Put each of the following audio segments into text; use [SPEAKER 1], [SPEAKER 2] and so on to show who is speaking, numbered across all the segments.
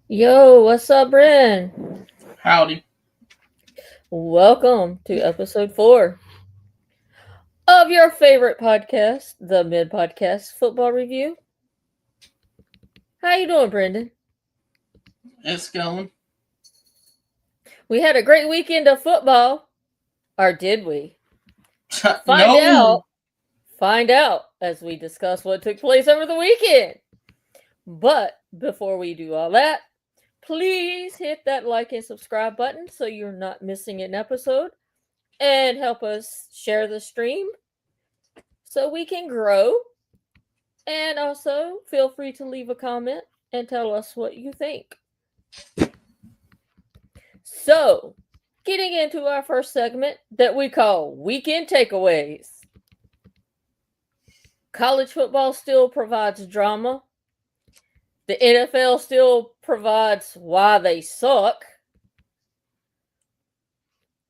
[SPEAKER 1] Yo, what's up, Bren?
[SPEAKER 2] Howdy.
[SPEAKER 1] Welcome to episode 4 of your favorite podcast, the Mid Podcast Football Review. How you doing, Brendan?
[SPEAKER 2] It's going.
[SPEAKER 1] We had a great weekend of football, or did we? Find
[SPEAKER 2] No.
[SPEAKER 1] out. Find out as we discuss what took place over the weekend. But before we do all that, please hit that like and subscribe button so you're not missing an episode, and help us share the stream so we can grow. And also, feel free to leave a comment and tell us what you think. So, getting into our first segment that we call Weekend Takeaways. College football still provides drama. The NFL still provides why they suck.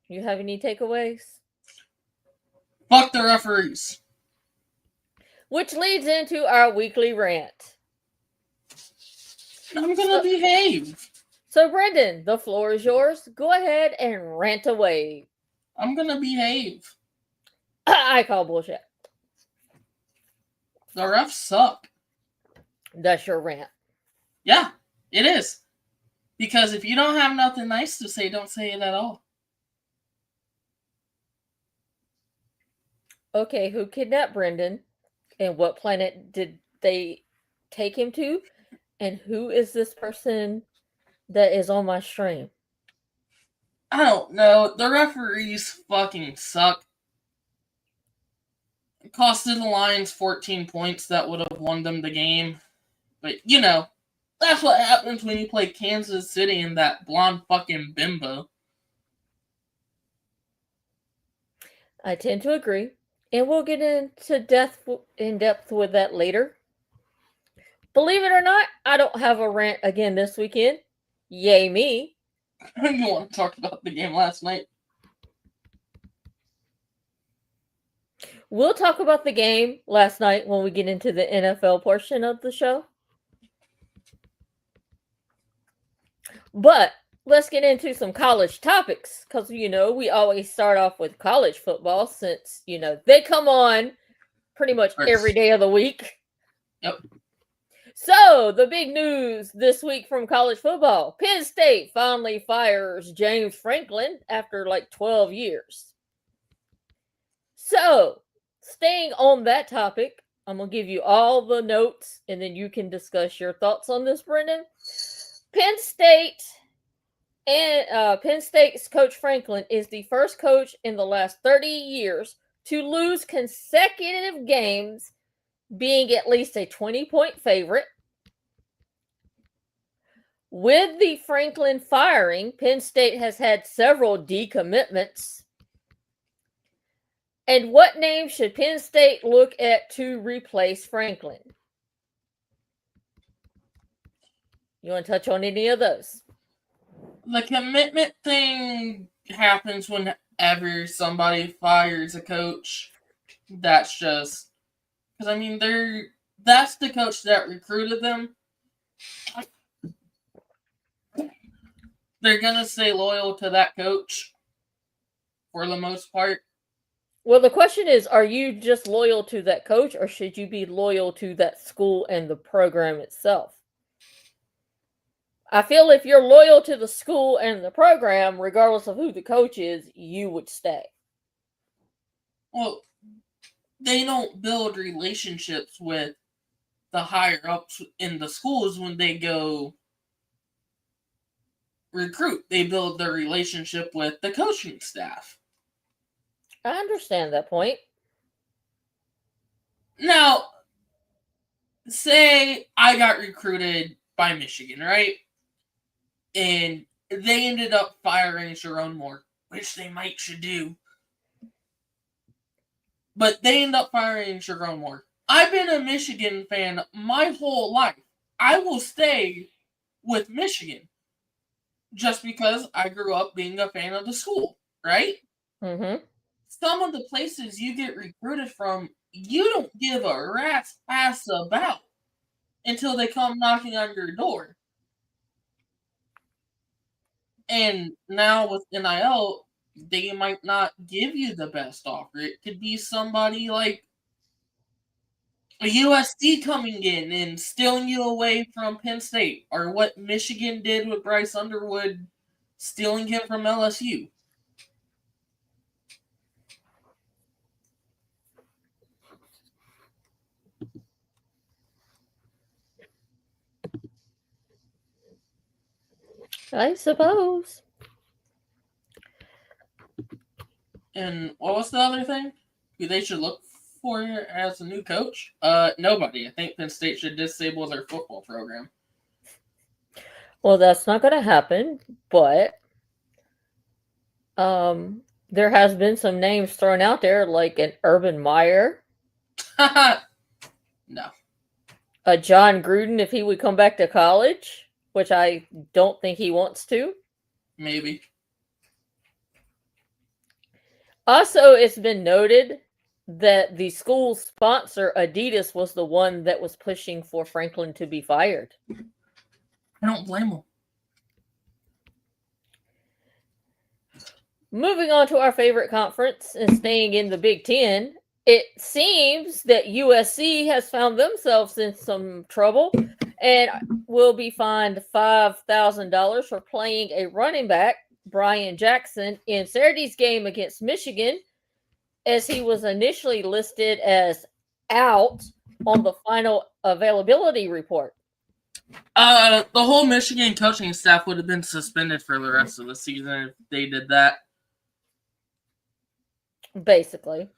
[SPEAKER 1] You have any takeaways?
[SPEAKER 2] Fuck the referees.
[SPEAKER 1] Which leads into our weekly rant.
[SPEAKER 2] I'm gonna behave.
[SPEAKER 1] So, Brendan, the floor is yours. Go ahead and rant away.
[SPEAKER 2] I'm gonna behave.
[SPEAKER 1] I call bullshit.
[SPEAKER 2] The refs suck.
[SPEAKER 1] That's your rant.
[SPEAKER 2] Yeah, it is. Because if you don't have nothing nice to say, don't say it at all.
[SPEAKER 1] Okay, who kidnapped Brendan? And what planet did they take him to? And who is this person that is on my stream?
[SPEAKER 2] I don't know. The referees fucking suck. It costed the Lions 14 points that would have won them the game. But, that's what happens when you play Kansas City and that blonde fucking bimbo.
[SPEAKER 1] I tend to agree. And we'll get in depth with that later. Believe it or not, I don't have a rant again this weekend. Yay me.
[SPEAKER 2] You want to talk about the game last night?
[SPEAKER 1] We'll talk about the game last night when we get into the NFL portion of the show. But let's get into some college topics because, we always start off with college football since, they come on pretty much every day of the week.
[SPEAKER 2] Yep.
[SPEAKER 1] So, the big news this week from college football. Penn State finally fires James Franklin after like 12 years. So, staying on that topic, I'm going to give you all the notes and then you can discuss your thoughts on this, Brendan. Penn State's coach Franklin is the first coach in the last 30 years to lose consecutive games, being at least a 20-point favorite. With the Franklin firing, Penn State has had several decommitments. And what name should Penn State look at to replace Franklin? You want to touch on any of those?
[SPEAKER 2] The commitment thing happens whenever somebody fires a coach. That's just because that's the coach that recruited them. They're gonna stay loyal to that coach for the most part.
[SPEAKER 1] Well, the question is, are you just loyal to that coach or should you be loyal to that school and the program itself? I feel if you're loyal to the school and the program, regardless of who the coach is, you would stay.
[SPEAKER 2] Well, they don't build relationships with the higher ups in the schools when they go recruit. They build their relationship with the coaching staff.
[SPEAKER 1] I understand that point.
[SPEAKER 2] Now, say I got recruited by Michigan, right? And they ended up firing Sharon Moore, which they might should do. But they end up firing Sharon Moore. I've been a Michigan fan my whole life. I will stay with Michigan just because I grew up being a fan of the school, right?
[SPEAKER 1] Mm-hmm.
[SPEAKER 2] Some of the places you get recruited from, you don't give a rat's ass about until they come knocking on your door. And now with NIL, they might not give you the best offer. It could be somebody like a USC coming in and stealing you away from Penn State, or what Michigan did with Bryce Underwood, stealing him from LSU.
[SPEAKER 1] I suppose.
[SPEAKER 2] And what was the other thing? Who they should look for as a new coach? Nobody. I think Penn State should disable their football program.
[SPEAKER 1] Well, that's not going to happen, but there has been some names thrown out there, like an Urban Meyer,
[SPEAKER 2] No.
[SPEAKER 1] a John Gruden if he would come back to college, which I don't think he wants to.
[SPEAKER 2] Maybe.
[SPEAKER 1] Also, it's been noted that the school sponsor, Adidas, was the one that was pushing for Franklin to be fired.
[SPEAKER 2] I don't blame them.
[SPEAKER 1] Moving on to our favorite conference and staying in the Big Ten, it seems that USC has found themselves in some trouble and will be fined $5,000 for playing a running back, Brian Jackson, in Saturday's game against Michigan, as he was initially listed as out on the final availability report.
[SPEAKER 2] The whole Michigan coaching staff would have been suspended for the rest of the season if they did that.
[SPEAKER 1] Basically.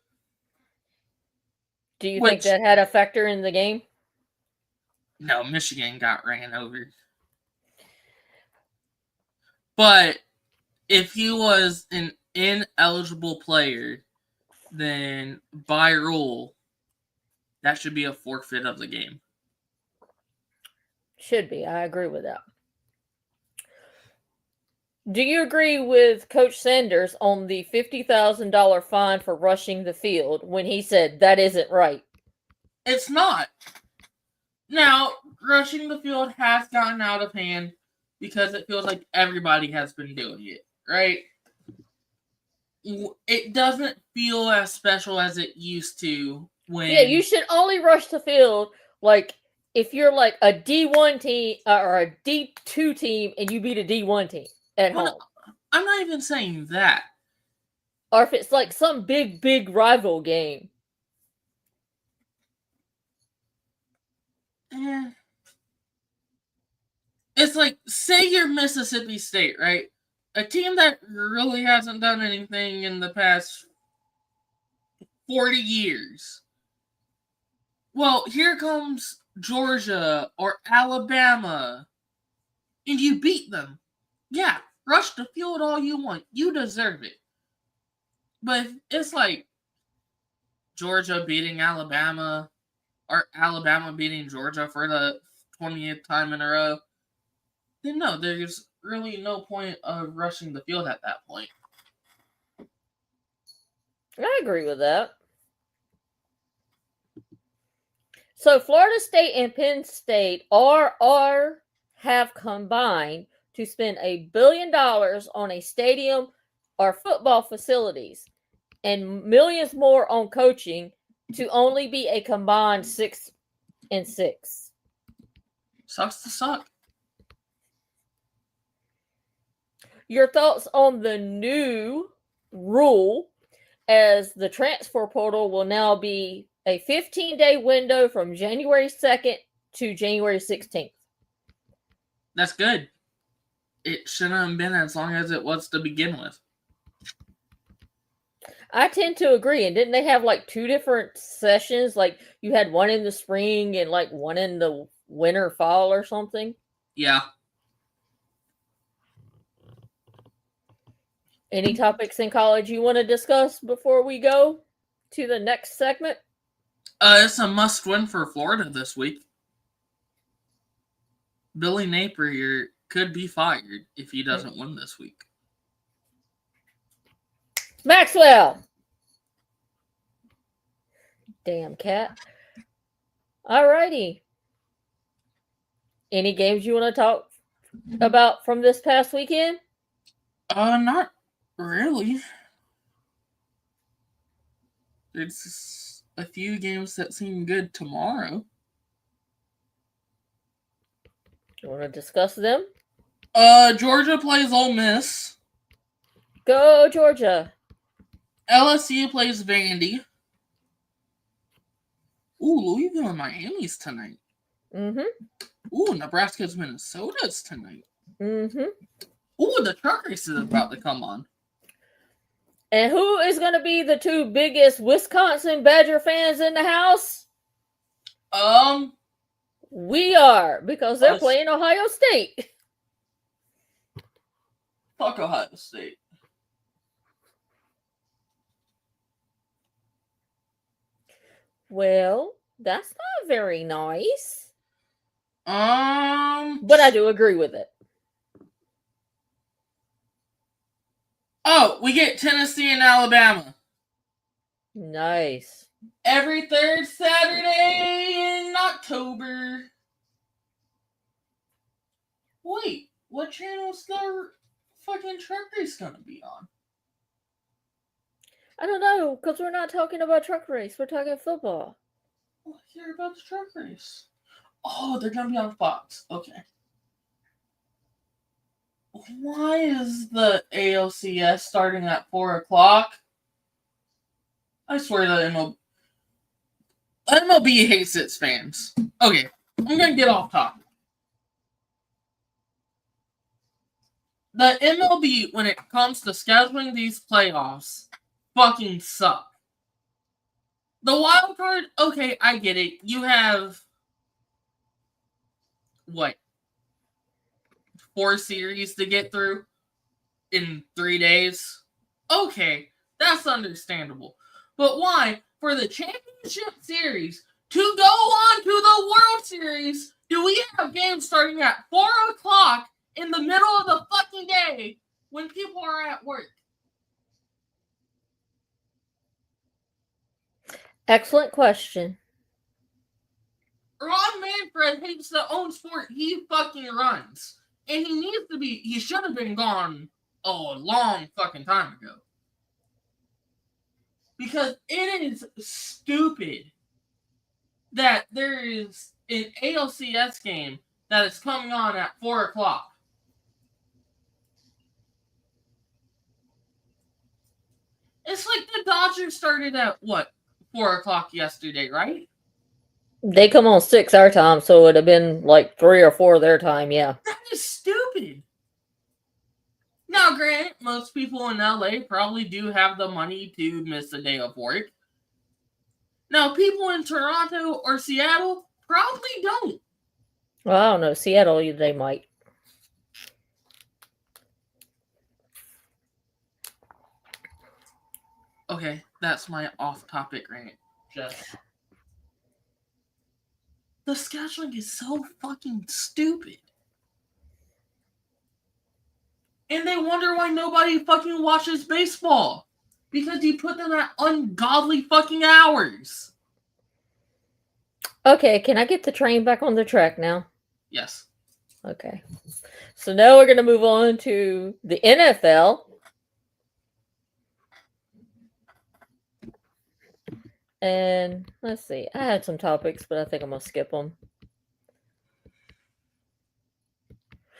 [SPEAKER 1] Do you think that had a factor in the game?
[SPEAKER 2] No, Michigan got ran over. But if he was an ineligible player, then by rule, that should be a forfeit of the game.
[SPEAKER 1] Should be. I agree with that. Do you agree with Coach Sanders on the $50,000 fine for rushing the field when he said that isn't right?
[SPEAKER 2] It's not. Now, rushing the field has gotten out of hand because it feels like everybody has been doing it, right? It doesn't feel as special as it used to when...
[SPEAKER 1] Yeah, you should only rush the field like if you're like a D1 team or a D2 team and you beat a D1 team at home.
[SPEAKER 2] I'm not even saying that.
[SPEAKER 1] Or if it's like some big rival game.
[SPEAKER 2] It's like, say you're Mississippi State, right? A team that really hasn't done anything in the past 40 years. Well, here comes Georgia or Alabama, and you beat them. Yeah, rush the field all you want. You deserve it. But if it's like Georgia beating Alabama, or Alabama beating Georgia for the 20th time in a row, then no, there's really no point of rushing the field at that point.
[SPEAKER 1] I agree with that. So Florida State and Penn State have combined to spend $1 billion on a stadium or football facilities and millions more on coaching to only be a combined 6-6.
[SPEAKER 2] Sucks to suck.
[SPEAKER 1] Your thoughts on the new rule as the transfer portal will now be a 15-day window from January 2nd to January 16th.
[SPEAKER 2] That's good. It shouldn't have been as long as it was to begin with.
[SPEAKER 1] I tend to agree. And didn't they have like 2 different sessions? Like you had one in the spring and like one in the winter, fall or something?
[SPEAKER 2] Yeah.
[SPEAKER 1] Any topics in college you want to discuss before we go to the next segment?
[SPEAKER 2] It's a must-win for Florida this week. Billy Napier could be fired if he doesn't win this week.
[SPEAKER 1] Maxwell! Damn cat. Alrighty. Any games you want to talk about from this past weekend?
[SPEAKER 2] Not really. There's a few games that seem good tomorrow.
[SPEAKER 1] You want to discuss them?
[SPEAKER 2] Georgia plays Ole Miss.
[SPEAKER 1] Go, Georgia.
[SPEAKER 2] LSU plays Vandy. Ooh, Louisville and Miami's tonight.
[SPEAKER 1] Mm-hmm.
[SPEAKER 2] Ooh, Nebraska's Minnesota's tonight.
[SPEAKER 1] Mm-hmm.
[SPEAKER 2] Ooh, the truck race is about to come on.
[SPEAKER 1] And who is going to be the two biggest Wisconsin Badger fans in the house? We are, because they're playing Ohio State.
[SPEAKER 2] Fuck Ohio State.
[SPEAKER 1] Well, that's not very nice.
[SPEAKER 2] But
[SPEAKER 1] I do agree with it.
[SPEAKER 2] Oh, we get Tennessee and Alabama.
[SPEAKER 1] Nice.
[SPEAKER 2] Every third Saturday in October. Wait, what channel's the fucking truck race gonna be on?
[SPEAKER 1] I don't know, because we're not talking about truck race. We're talking football.
[SPEAKER 2] Oh, I hear about the truck race. Oh, they're gonna be on Fox. Okay. Why is the ALCS starting at 4 o'clock? I swear that MLB hates its fans. Okay, I'm gonna get off topic. The MLB, when it comes to scheduling these playoffs, fucking suck. The wild card, okay, I get it. You have what? 4 series to get through in 3 days? Okay, that's understandable. But why, for the championship series to go on to the World Series, do we have games starting at 4 o'clock in the middle of the fucking day when people are at work?
[SPEAKER 1] Excellent question.
[SPEAKER 2] Ron Manfred hates the own sport he fucking runs. And he should have been gone a long fucking time ago. Because it is stupid that there is an ALCS game that is coming on at 4 o'clock. It's like the Dodgers started at, 4 o'clock yesterday, right?
[SPEAKER 1] They come on 6 our time, so it would have been like 3 or 4 their time, yeah.
[SPEAKER 2] That is stupid. Now, granted, most people in LA probably do have the money to miss a day of work. Now, people in Toronto or Seattle probably don't.
[SPEAKER 1] Well, I don't know. Seattle, they might.
[SPEAKER 2] Okay, that's my off-topic rant. The scheduling is so fucking stupid. And they wonder why nobody fucking watches baseball. Because you put them at ungodly fucking hours.
[SPEAKER 1] Okay, can I get the train back on the track now?
[SPEAKER 2] Yes.
[SPEAKER 1] Okay. So now we're going to move on to the NFL. And let's see. I had some topics, but I think I'm going to skip them.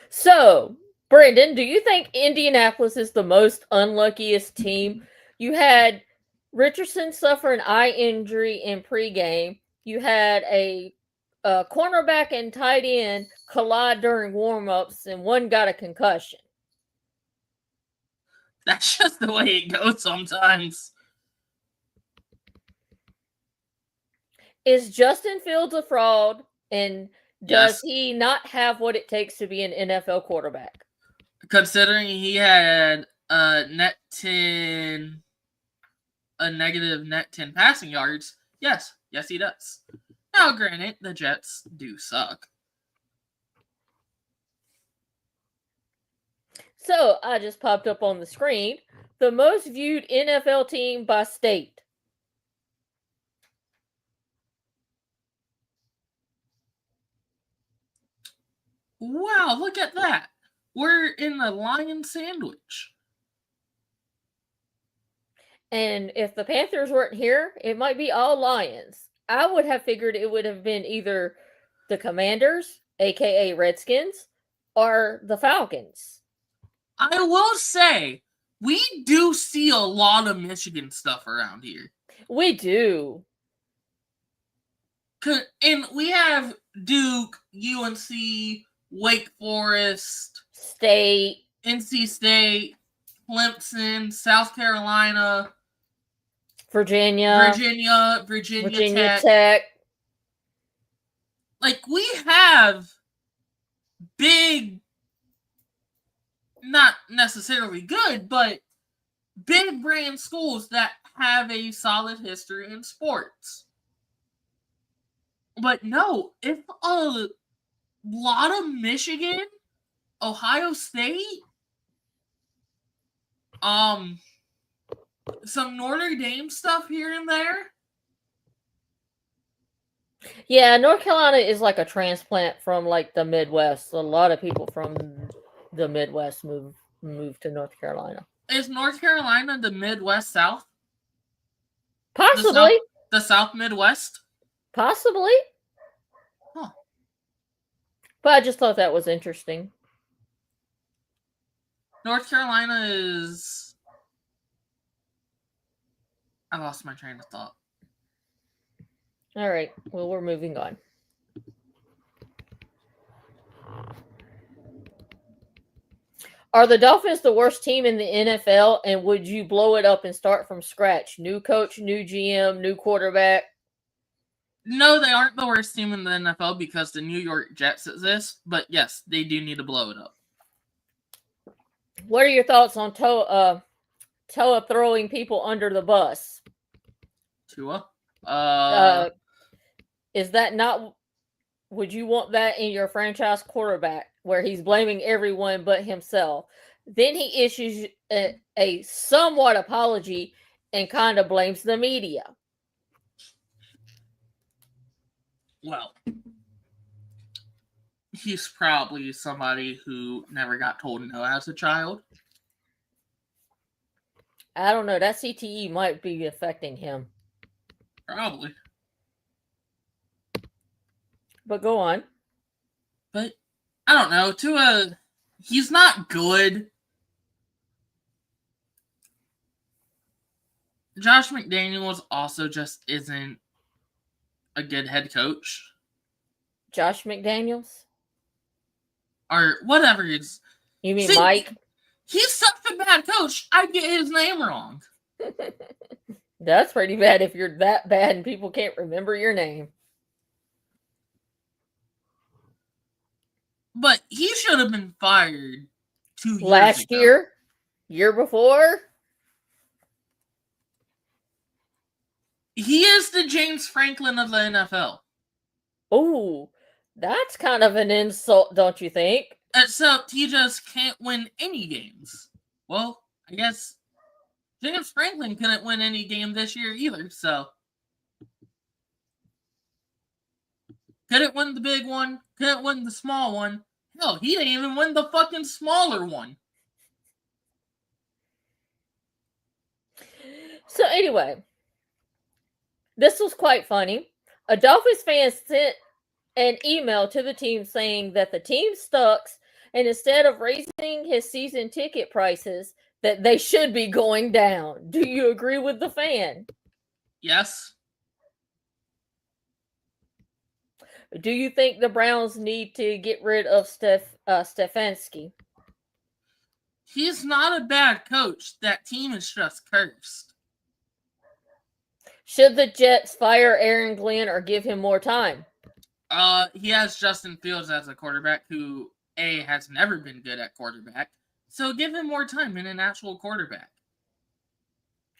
[SPEAKER 1] So, Brandon, do you think Indianapolis is the most unluckiest team? You had Richardson suffer an eye injury in pregame. You had a cornerback and tight end collide during warmups, and one got a concussion.
[SPEAKER 2] That's just the way it goes sometimes.
[SPEAKER 1] Is Justin Fields a fraud? And does he not have what it takes to be an NFL quarterback?
[SPEAKER 2] Considering he had a negative net 10 passing yards, yes, he does. Now, granted, the Jets do suck.
[SPEAKER 1] So, I just popped up on the screen. The most viewed NFL team by state.
[SPEAKER 2] Wow, look at that. We're in the Lion Sandwich.
[SPEAKER 1] And if the Panthers weren't here, it might be all Lions. I would have figured it would have been either the Commanders, aka Redskins, or the Falcons.
[SPEAKER 2] I will say, we do see a lot of Michigan stuff around here.
[SPEAKER 1] We do.
[SPEAKER 2] And we have Duke, UNC, Wake Forest,
[SPEAKER 1] State,
[SPEAKER 2] NC State, Clemson, South Carolina,
[SPEAKER 1] Virginia
[SPEAKER 2] Virginia
[SPEAKER 1] Tech.
[SPEAKER 2] Like, we have big, not necessarily good, but big brand schools that have a solid history in sports. But no, it's a lot of Michigan, Ohio State, some Notre Dame stuff here and there.
[SPEAKER 1] Yeah, North Carolina is like a transplant from like the Midwest. A lot of people from the Midwest move to North Carolina.
[SPEAKER 2] Is North Carolina the Midwest South?
[SPEAKER 1] Possibly.
[SPEAKER 2] The South Midwest?
[SPEAKER 1] Possibly.
[SPEAKER 2] Huh.
[SPEAKER 1] But I just thought that was interesting.
[SPEAKER 2] North Carolina is... I lost my train of thought.
[SPEAKER 1] All right. Well, we're moving on. Are the Dolphins the worst team in the NFL, and would you blow it up and start from scratch? New coach, new GM, new quarterback?
[SPEAKER 2] No, they aren't the worst team in the NFL because the New York Jets exist, but yes, they do need to blow it up.
[SPEAKER 1] What are your thoughts on Tua throwing people under the bus?
[SPEAKER 2] Tua?
[SPEAKER 1] Is that not... Would you want that in your franchise quarterback, where he's blaming everyone but himself? Then he issues a somewhat apology and kind of blames the media.
[SPEAKER 2] Well, he's probably somebody who never got told no as a child.
[SPEAKER 1] I don't know. That CTE might be affecting him.
[SPEAKER 2] Probably.
[SPEAKER 1] But go on.
[SPEAKER 2] But, I don't know. Tua, he's not good. Josh McDaniels also just isn't a good head coach.
[SPEAKER 1] Josh McDaniels?
[SPEAKER 2] Or whatever he's...
[SPEAKER 1] You mean Mike?
[SPEAKER 2] He's such a bad coach, I get his name wrong.
[SPEAKER 1] That's pretty bad if you're that bad and people can't remember your name.
[SPEAKER 2] But he should have been fired 2 years
[SPEAKER 1] Last
[SPEAKER 2] ago.
[SPEAKER 1] year before.
[SPEAKER 2] He is the James Franklin of the NFL.
[SPEAKER 1] Oh, that's kind of an insult, don't you think?
[SPEAKER 2] Except he just can't win any games. Well, I guess James Franklin couldn't win any game this year either, so. Couldn't win the big one, couldn't win the small one. Hell, he didn't even win the fucking smaller one.
[SPEAKER 1] So anyway, this was quite funny. A Dolphins fan sent an email to the team saying that the team sucks, and instead of raising his season ticket prices, that they should be going down. Do you agree with the fan?
[SPEAKER 2] Yes.
[SPEAKER 1] Do you think the Browns need to get rid of Stefanski?
[SPEAKER 2] He's not a bad coach. That team is just cursed.
[SPEAKER 1] Should the Jets fire Aaron Glenn or give him more time?
[SPEAKER 2] He has Justin Fields as a quarterback who, A, has never been good at quarterback. So give him more time in an actual quarterback.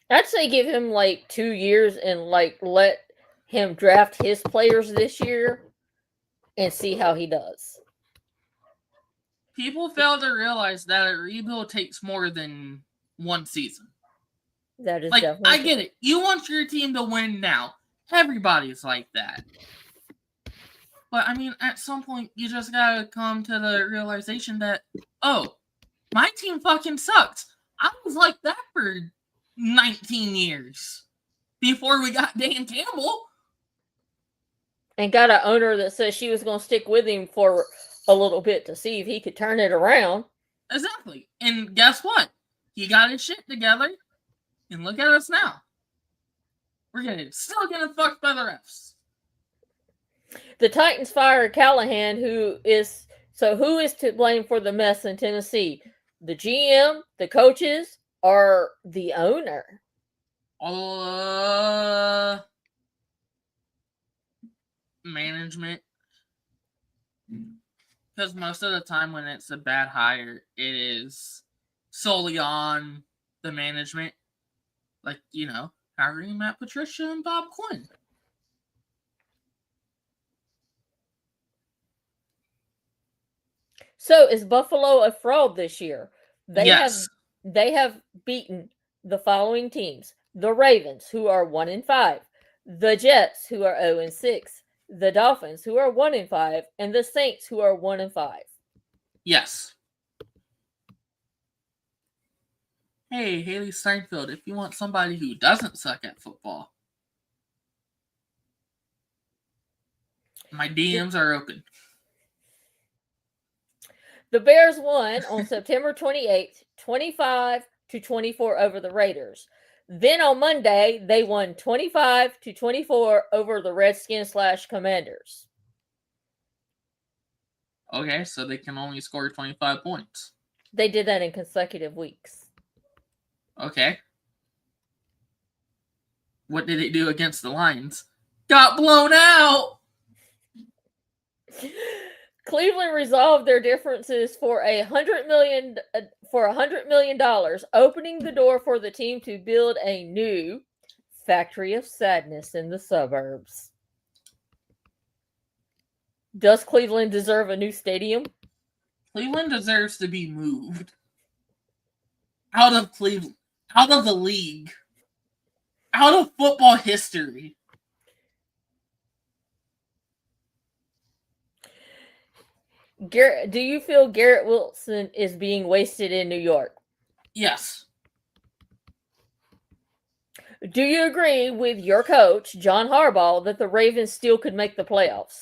[SPEAKER 1] I'd say give him like 2 years and like let him draft his players this year and see how he does.
[SPEAKER 2] People fail to realize that a rebuild takes more than one season.
[SPEAKER 1] That is
[SPEAKER 2] like,
[SPEAKER 1] definitely
[SPEAKER 2] I get it. You want your team to win now. Everybody's like that. But, I mean, at some point, you just gotta come to the realization that, oh, my team fucking sucks. I was like that for 19 years before we got Dan Campbell.
[SPEAKER 1] And got an owner that says she was going to stick with him for a little bit to see if he could turn it around.
[SPEAKER 2] Exactly. And guess what? He got his shit together. And look at us now. We're still getting fucked by the refs.
[SPEAKER 1] The Titans fired Callahan, who is to blame for the mess in Tennessee? The GM, the coaches, or the owner?
[SPEAKER 2] Management. Because most of the time when it's a bad hire, it is solely on the management. Like, hiring Matt Patricia and Bob Quinn.
[SPEAKER 1] So is Buffalo a fraud this year?
[SPEAKER 2] Yes.
[SPEAKER 1] They have beaten the following teams: the Ravens, who are 1-5, the Jets, who are 0-6, the Dolphins, who are 1-5, and the Saints, who are 1-5.
[SPEAKER 2] Yes. Hey, Haley Steinfeld, if you want somebody who doesn't suck at football, my DMs are open.
[SPEAKER 1] The Bears won on September 28th, 25-24 over the Raiders. Then on Monday, they won 25-24 over the Redskins/Commanders.
[SPEAKER 2] Okay, so they can only score 25 points.
[SPEAKER 1] They did that in consecutive weeks.
[SPEAKER 2] Okay. What did it do against the Lions? Got blown out!
[SPEAKER 1] Cleveland resolved their differences for $100 million, opening the door for the team to build a new Factory of Sadness in the suburbs. Does Cleveland deserve a new stadium?
[SPEAKER 2] Cleveland deserves to be moved out of Cleveland, out of the league, out of football history.
[SPEAKER 1] Do you feel Garrett Wilson is being wasted in New York?
[SPEAKER 2] Yes.
[SPEAKER 1] Do you agree with your coach, John Harbaugh, that the Ravens still could make the playoffs?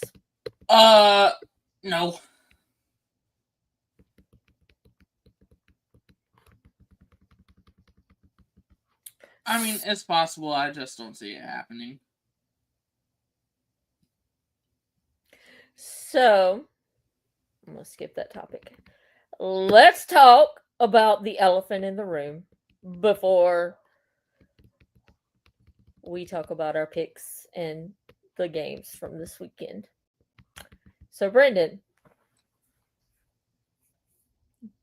[SPEAKER 2] No. I mean, it's possible. I just don't see it happening.
[SPEAKER 1] So, I'm going to skip that topic. Let's talk about the elephant in the room before we talk about our picks and the games from this weekend. So, Brendan,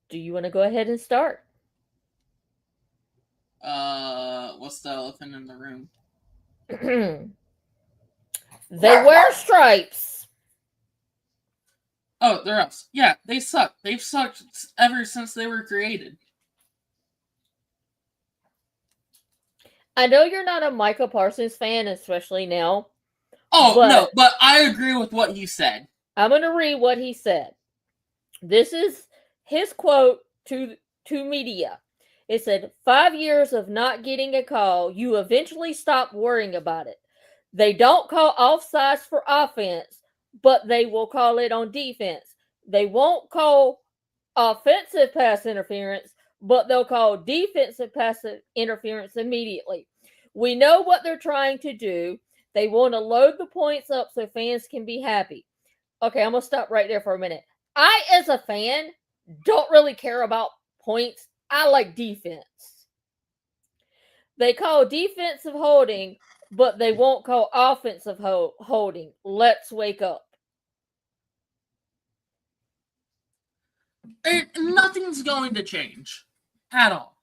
[SPEAKER 1] do you want to go ahead and start?
[SPEAKER 2] What's the elephant in the room?
[SPEAKER 1] They wear stripes.
[SPEAKER 2] Oh, they're us. Yeah, they suck. They've sucked ever since they were created.
[SPEAKER 1] I know you're not a Micah Parsons fan, especially now.
[SPEAKER 2] Oh, no, but I agree with what you said.
[SPEAKER 1] I'm going to read what he said. This is his quote to media. It said, 5 years of not getting a call, you eventually stop worrying about it. They don't call offsides for offense, but they will call it on defense. They won't call offensive pass interference, but they'll call defensive pass interference immediately. We know what they're trying to do. They want to load the points up so fans can be happy. Okay, I'm going to stop right there for a minute. I, as a fan, don't really care about points. I like defense. They call defensive holding, but they won't call offensive holding. Let's wake up.
[SPEAKER 2] Nothing's going to change at all.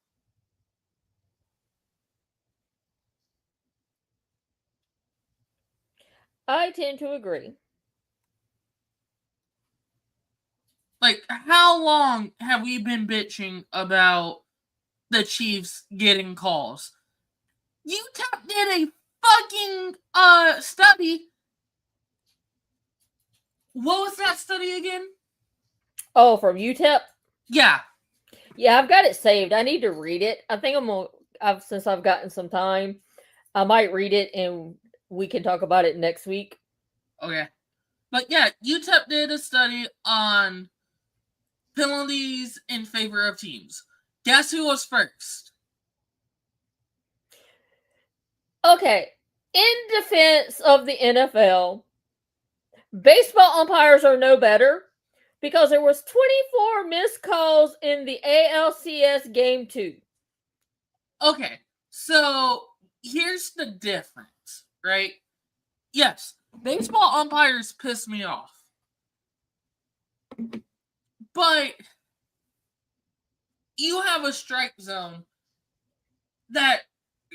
[SPEAKER 1] I tend to agree.
[SPEAKER 2] Like, how long have we been bitching about the Chiefs getting calls? UTEP did a fucking study. What was that study again?
[SPEAKER 1] Oh, from UTEP?
[SPEAKER 2] Yeah.
[SPEAKER 1] Yeah, I've got it saved. I need to read it. I think since I've gotten some time, I might read it and we can talk about it next week.
[SPEAKER 2] Okay. But yeah, UTEP did a study on penalties in favor of teams. Guess who was first?
[SPEAKER 1] Okay. In defense of the NFL, baseball umpires are no better because there was 24 missed calls in the ALCS game 2.
[SPEAKER 2] Okay, so here's the difference, right? Yes, baseball umpires piss me off. But you have a strike zone that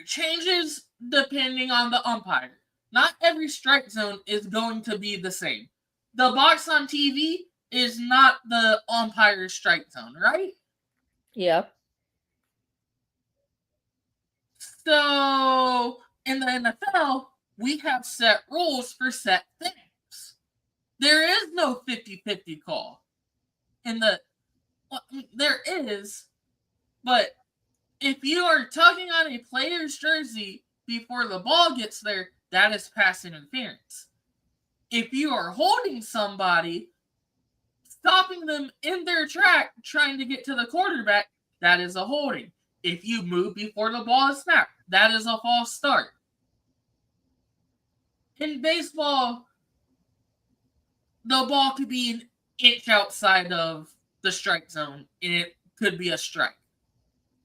[SPEAKER 2] changes depending on the umpire. Not every strike zone is going to be the same. The box on TV is not the umpire's strike zone, right?
[SPEAKER 1] Yeah.
[SPEAKER 2] So in the NFL, we have set rules for set things. There is no 50-50 call. There is, but if you are tugging on a player's jersey before the ball gets there, that is pass interference. If you are holding somebody, stopping them in their track, trying to get to the quarterback, that is a holding. If you move before the ball is snapped, that is a false start. In baseball, the ball could be an inch outside of the strike zone, and it could be a strike.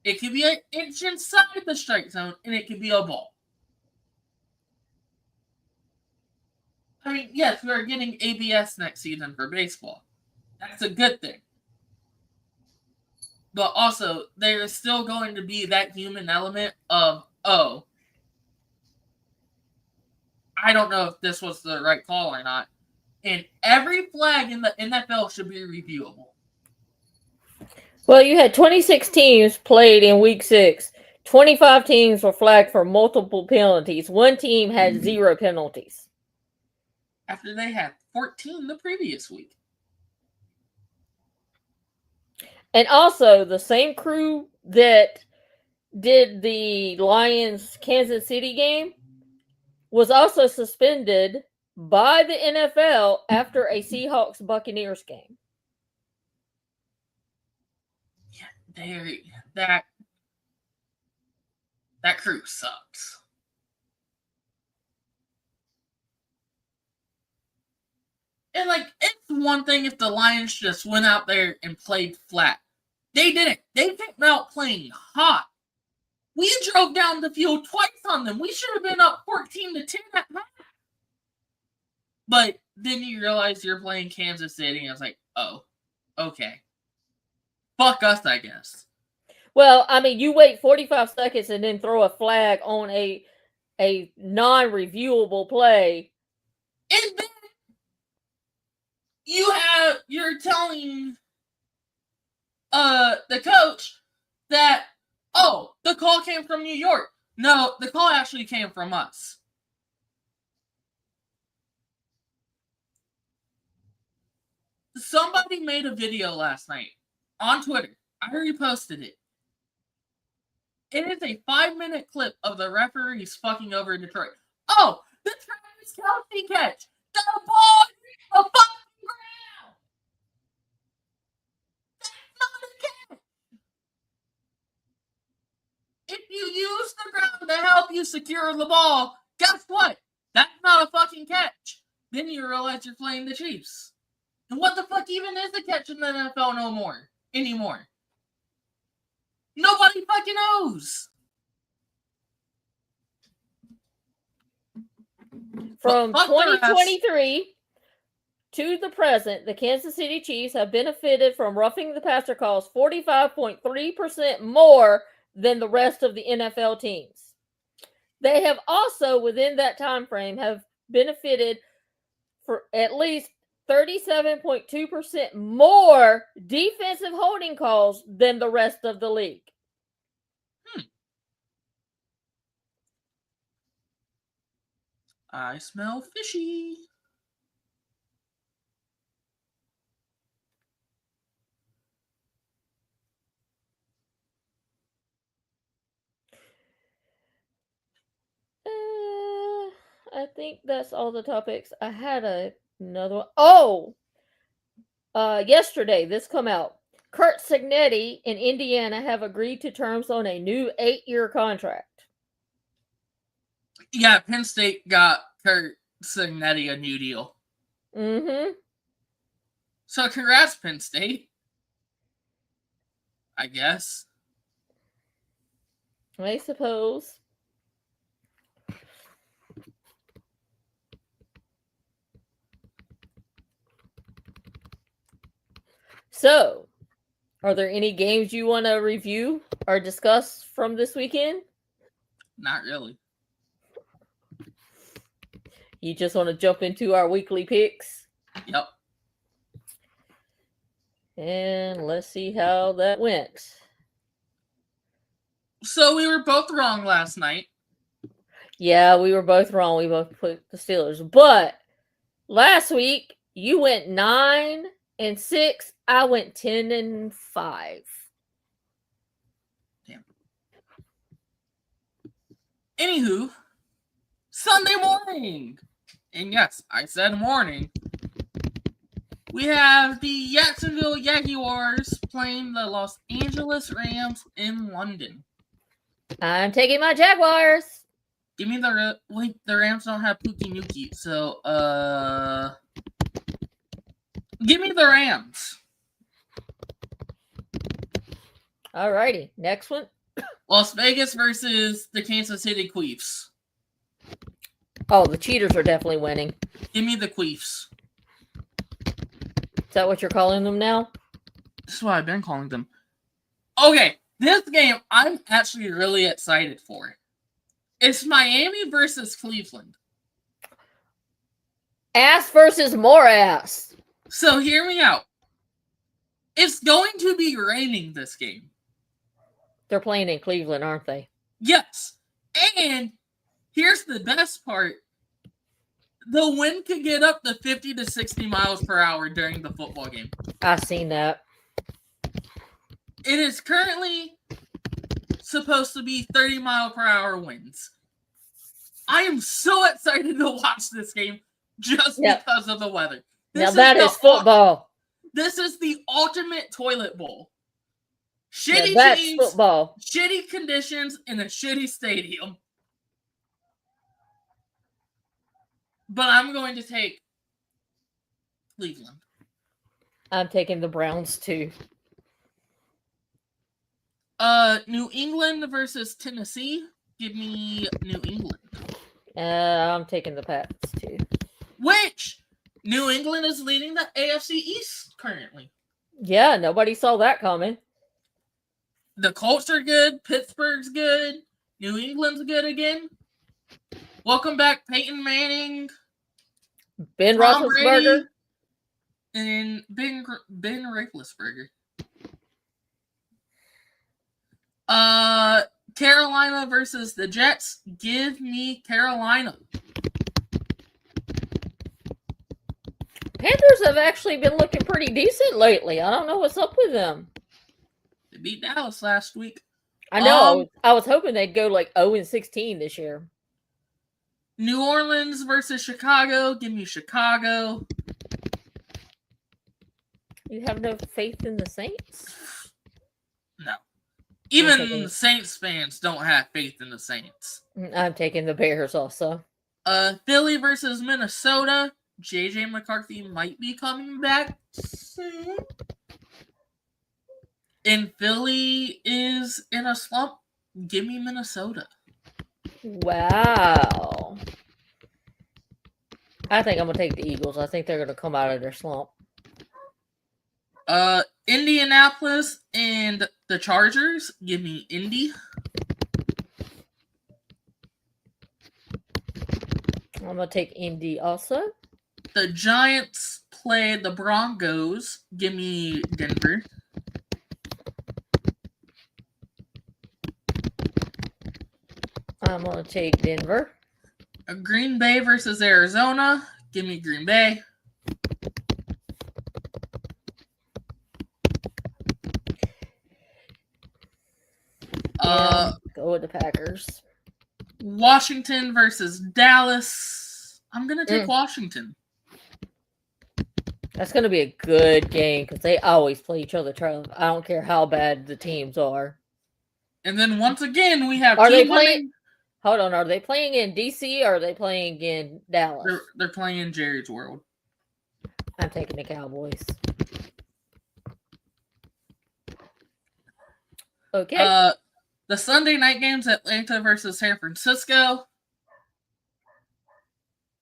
[SPEAKER 2] It could be an inch inside the strike zone, and it could be a ball. I mean, yes, we're getting ABS next season for baseball. That's a good thing. But also, there is still going to be that human element of, oh, I don't know if this was the right call or not. And every flag in the NFL should be reviewable.
[SPEAKER 1] Well, you had 26 teams played in week 6. 25 teams were flagged for multiple penalties. One team had 0 penalties.
[SPEAKER 2] After they had 14 the previous week.
[SPEAKER 1] And also, the same crew that did the Lions Kansas City game was also suspended by the NFL after a Seahawks Buccaneers game.
[SPEAKER 2] Yeah, that crew sucks. And it's one thing if the Lions just went out there and played flat. They didn't. They came out playing hot. We drove down the field twice on them. We should have been up 14-10 at half. But then you realize you're playing Kansas City, and it's like, oh, okay. Fuck us, I guess.
[SPEAKER 1] Well, I mean, you wait 45 seconds and then throw a flag on a non-reviewable play.
[SPEAKER 2] And then you're telling the coach that, oh, the call came from New York. No, the call actually came from us. Somebody made a video last night on Twitter. I reposted it. It is a 5-minute clip of the referees fucking over Detroit. Oh, the Travis Kelce catch. The ball hit the fucking ground. That's not a catch. If you use the ground to help you secure the ball, guess what? That's not a fucking catch. Then you realize you're playing the Chiefs. And what the fuck even is a catch in the NFL anymore? Nobody fucking knows.
[SPEAKER 1] From 2023 to the present, the Kansas City Chiefs have benefited from roughing the passer calls 45.3% more than the rest of the NFL teams. They have also, within that time frame, have benefited for at least 37.2% more defensive holding calls than the rest of the league.
[SPEAKER 2] I smell fishy.
[SPEAKER 1] I think that's all the topics. I had another one. Oh, yesterday this come out. Kurt Signetti in Indiana have agreed to terms on a new 8-year contract.
[SPEAKER 2] Yeah, Penn State got Kurt Signetti a new deal.
[SPEAKER 1] Mm-hmm.
[SPEAKER 2] So congrats, Penn State. I guess.
[SPEAKER 1] I suppose. So, are there any games you want to review or discuss from this weekend?
[SPEAKER 2] Not really.
[SPEAKER 1] You just want to jump into our weekly picks?
[SPEAKER 2] Yep.
[SPEAKER 1] And let's see how that went.
[SPEAKER 2] So we were both wrong last night.
[SPEAKER 1] Yeah, we were both wrong. We both put the Steelers. But last week, you went 9-6. I went 10-5.
[SPEAKER 2] Damn. Anywho, Sunday morning. And yes, I said morning. We have the Jacksonville Jaguars playing the Los Angeles Rams in London.
[SPEAKER 1] I'm taking my Jaguars.
[SPEAKER 2] Give me the wait. The Rams don't have Pookie Nuki, so give me the Rams.
[SPEAKER 1] Alrighty, next one.
[SPEAKER 2] Las Vegas versus the Kansas City Chiefs.
[SPEAKER 1] Oh, the cheaters are definitely winning.
[SPEAKER 2] Give me the Chiefs.
[SPEAKER 1] Is that what you're calling them now?
[SPEAKER 2] This is what I've been calling them. Okay, this game I'm actually really excited for. It's Miami versus Cleveland.
[SPEAKER 1] Ass versus more ass.
[SPEAKER 2] So hear me out. It's going to be raining this game.
[SPEAKER 1] They're playing in Cleveland, aren't they?
[SPEAKER 2] Yes. And here's the best part. The wind could get up to 50 to 60 miles per hour during the football game.
[SPEAKER 1] I've seen that.
[SPEAKER 2] It is currently supposed to be 30 mile per hour winds. I am so excited to watch this game just because of the weather.
[SPEAKER 1] Now that is football.
[SPEAKER 2] This is the ultimate toilet bowl. Shitty
[SPEAKER 1] that's
[SPEAKER 2] teams,
[SPEAKER 1] football.
[SPEAKER 2] shitty conditions, in a shitty stadium. But I'm going to take Cleveland.
[SPEAKER 1] I'm taking the Browns too.
[SPEAKER 2] New England versus Tennessee. Give me New England.
[SPEAKER 1] I'm taking the Pats too.
[SPEAKER 2] Which New England is leading the AFC East currently.
[SPEAKER 1] Yeah, nobody saw that coming.
[SPEAKER 2] The Colts are good. Pittsburgh's good. New England's good again. Welcome back, Peyton Manning.
[SPEAKER 1] Ben
[SPEAKER 2] Tom
[SPEAKER 1] Roethlisberger.
[SPEAKER 2] Brady, and Ben Roethlisberger. Carolina versus the Jets. Give me Carolina.
[SPEAKER 1] Panthers have actually been looking pretty decent lately. I don't know what's up with them.
[SPEAKER 2] They beat Dallas last week.
[SPEAKER 1] I know. I was hoping they'd go like 0-16 this year.
[SPEAKER 2] New Orleans versus Chicago. Give me Chicago.
[SPEAKER 1] You have no faith in the Saints?
[SPEAKER 2] No. Even Saints fans don't have faith in the Saints.
[SPEAKER 1] I'm taking the Bears also.
[SPEAKER 2] Philly versus Minnesota. JJ McCarthy might be coming back soon. And Philly is in a slump. Give me Minnesota.
[SPEAKER 1] Wow. I think I'm going to take the Eagles. I think they're going to come out of their slump.
[SPEAKER 2] Indianapolis and the Chargers. Give me Indy.
[SPEAKER 1] I'm going to take Indy also.
[SPEAKER 2] The Giants play the Broncos. Give me Denver.
[SPEAKER 1] I'm going to take Denver.
[SPEAKER 2] Green Bay versus Arizona. Give me Green Bay.
[SPEAKER 1] Go with the Packers.
[SPEAKER 2] Washington versus Dallas. I'm going to take Washington.
[SPEAKER 1] That's going to be a good game because they always play each other tough. I don't care how bad the teams are.
[SPEAKER 2] And then once again, we have
[SPEAKER 1] Are they playing? Hold on. Are they playing in DC or are they playing in Dallas?
[SPEAKER 2] They're playing in Jerry's World.
[SPEAKER 1] I'm taking the Cowboys. Okay.
[SPEAKER 2] The Sunday night games, Atlanta versus San Francisco.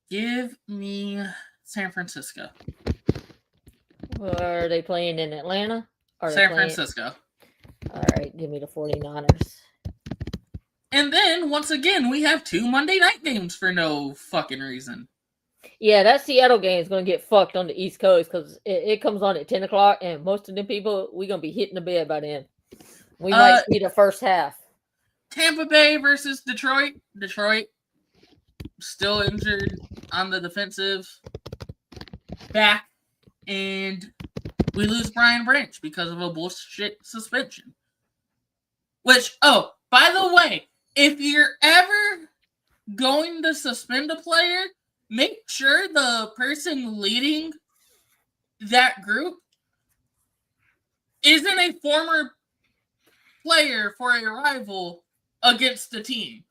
[SPEAKER 2] Give me San Francisco.
[SPEAKER 1] Are they playing in Atlanta?
[SPEAKER 2] San Francisco.
[SPEAKER 1] All right, give me the 49ers.
[SPEAKER 2] And then, once again, we have 2 Monday night games for no fucking reason.
[SPEAKER 1] Yeah, that Seattle game is going to get fucked on the East Coast because it comes on at 10 o'clock, and most of them people, we're going to be hitting the bed by then. We might see the first half.
[SPEAKER 2] Tampa Bay versus Detroit. Detroit still injured on the defensive back, and we lose Brian Branch because of a bullshit suspension. Which, oh, by the way, if you're ever going to suspend a player, make sure the person leading that group isn't a former player for a rival against the team.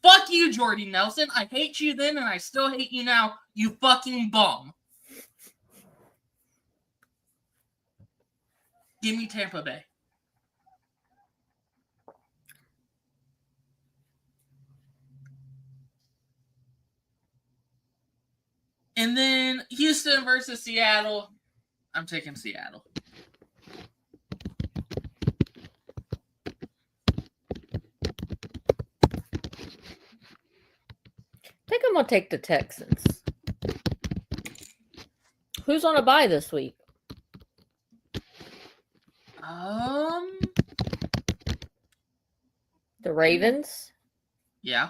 [SPEAKER 2] Fuck you, Jordy Nelson. I hate you then and I still hate you now, you fucking bum. Give me Tampa Bay. And then Houston versus Seattle. I'm taking Seattle.
[SPEAKER 1] I think I'm going to take the Texans. Who's on a bye this week? The Ravens?
[SPEAKER 2] Yeah.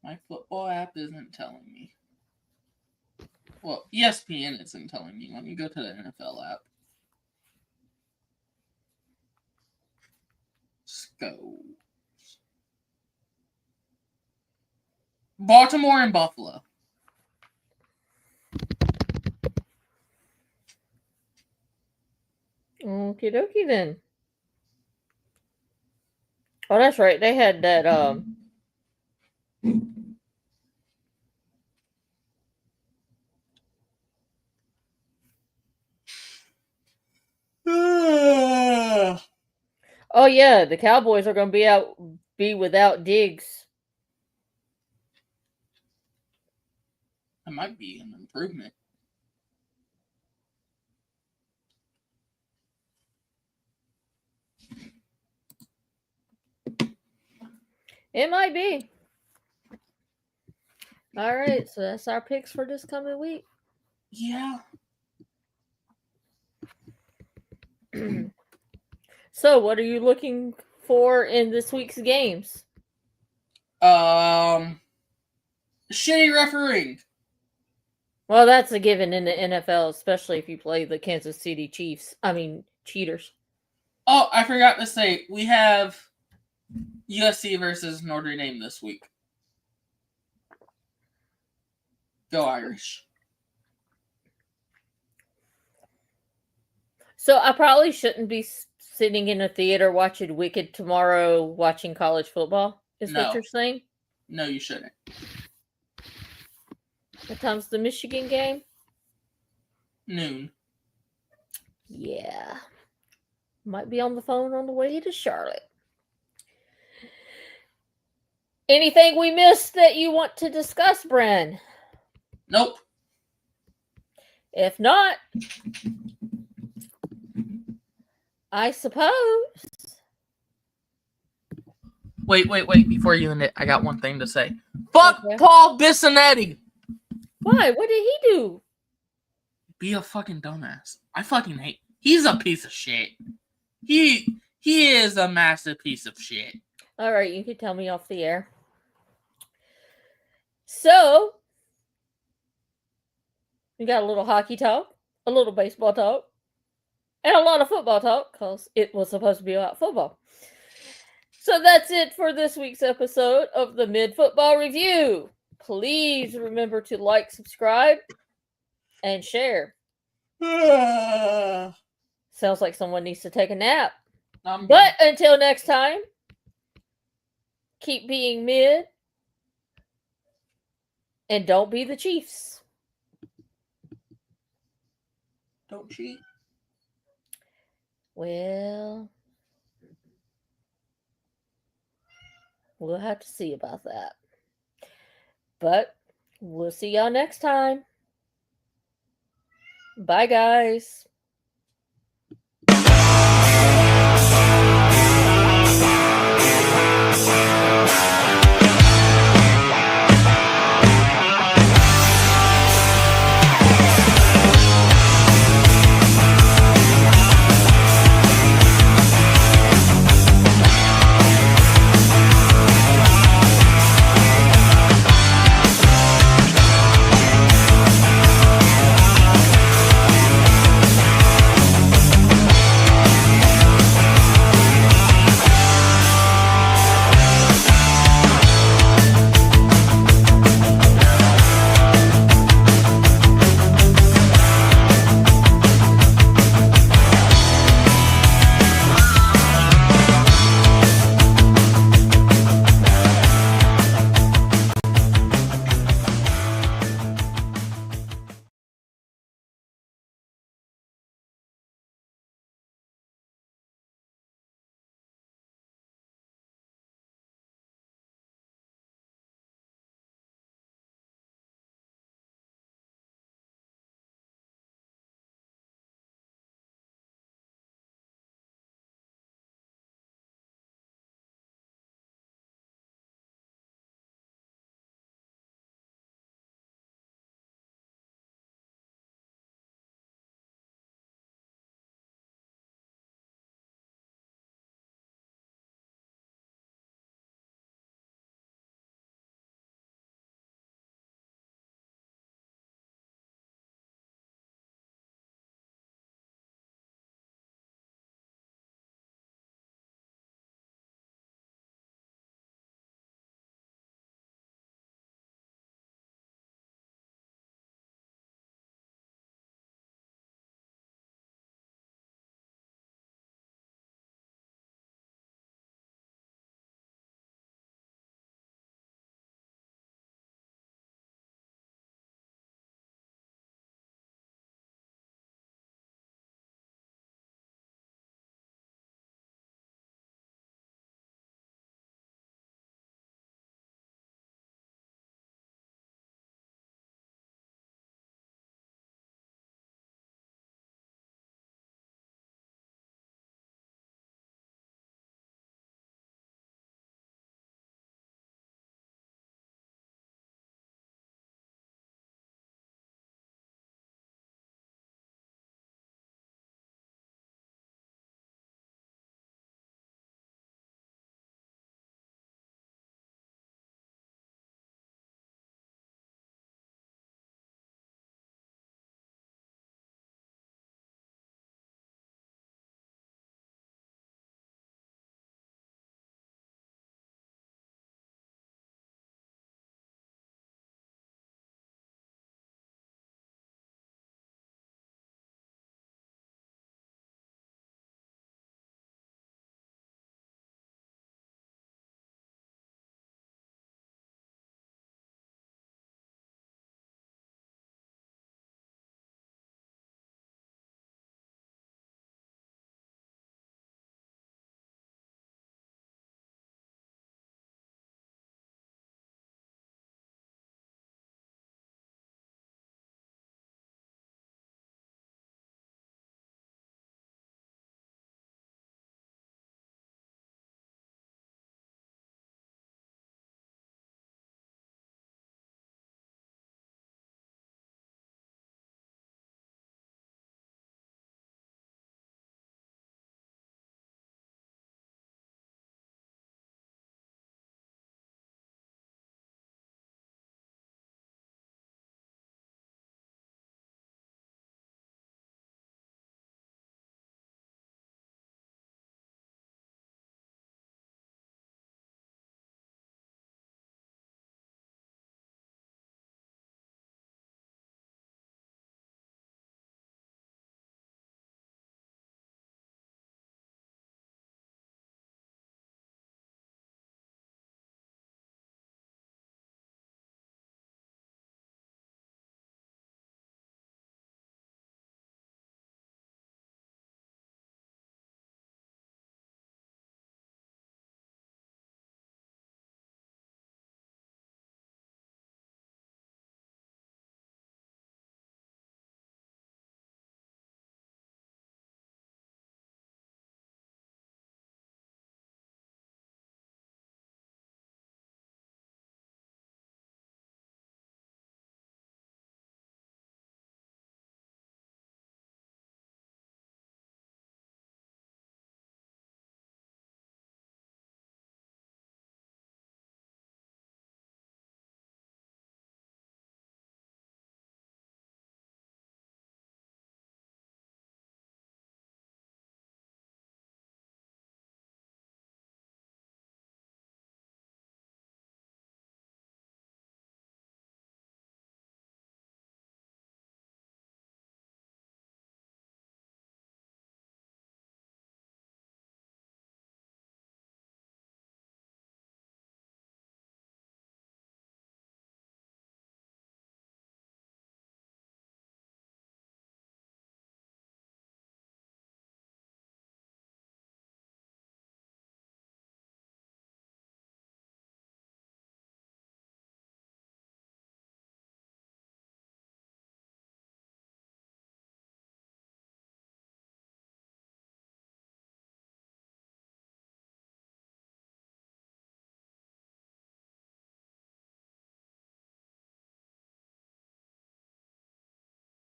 [SPEAKER 2] My football app isn't telling me. Well, ESPN isn't telling me. Let me go to the NFL app. Let's go. Baltimore and Buffalo.
[SPEAKER 1] Okie dokie then. Oh, that's right. They had that Oh yeah, the Cowboys are going to be without Diggs.
[SPEAKER 2] That might be an improvement.
[SPEAKER 1] It might be. All right, so that's our picks for this coming week.
[SPEAKER 2] Yeah.
[SPEAKER 1] So, what are you looking for in this week's games?
[SPEAKER 2] Shitty refereeing.
[SPEAKER 1] Well, that's a given in the NFL, especially if you play the Kansas City Chiefs. I mean, cheaters.
[SPEAKER 2] Oh, I forgot to say, we have USC versus Notre Dame this week. Go Irish.
[SPEAKER 1] So I probably shouldn't be sitting in a theater watching Wicked tomorrow, watching college football. Is what you're saying?
[SPEAKER 2] No, you shouldn't.
[SPEAKER 1] What time's the Michigan game?
[SPEAKER 2] Noon.
[SPEAKER 1] Yeah. Might be on the phone on the way to Charlotte. Anything we missed that you want to discuss, Bren?
[SPEAKER 2] Nope.
[SPEAKER 1] If not, I suppose.
[SPEAKER 2] Wait. Before you end it, I got one thing to say. Fuck Paul Bissonnetti.
[SPEAKER 1] Why? What did he do?
[SPEAKER 2] Be a fucking dumbass. I fucking hate. He's a piece of shit. He is a massive piece of shit.
[SPEAKER 1] All right, you can tell me off the air. So, we got a little hockey talk, a little baseball talk, and a lot of football talk because it was supposed to be about football. So that's it for this week's episode of the Mid Football Review. Please remember to like, subscribe, and share. Sounds like someone needs to take a nap. But until next time, keep being mid and don't be the Chiefs.
[SPEAKER 2] Don't cheat.
[SPEAKER 1] Well, we'll have to see about that. But we'll see y'all next time. Bye, guys.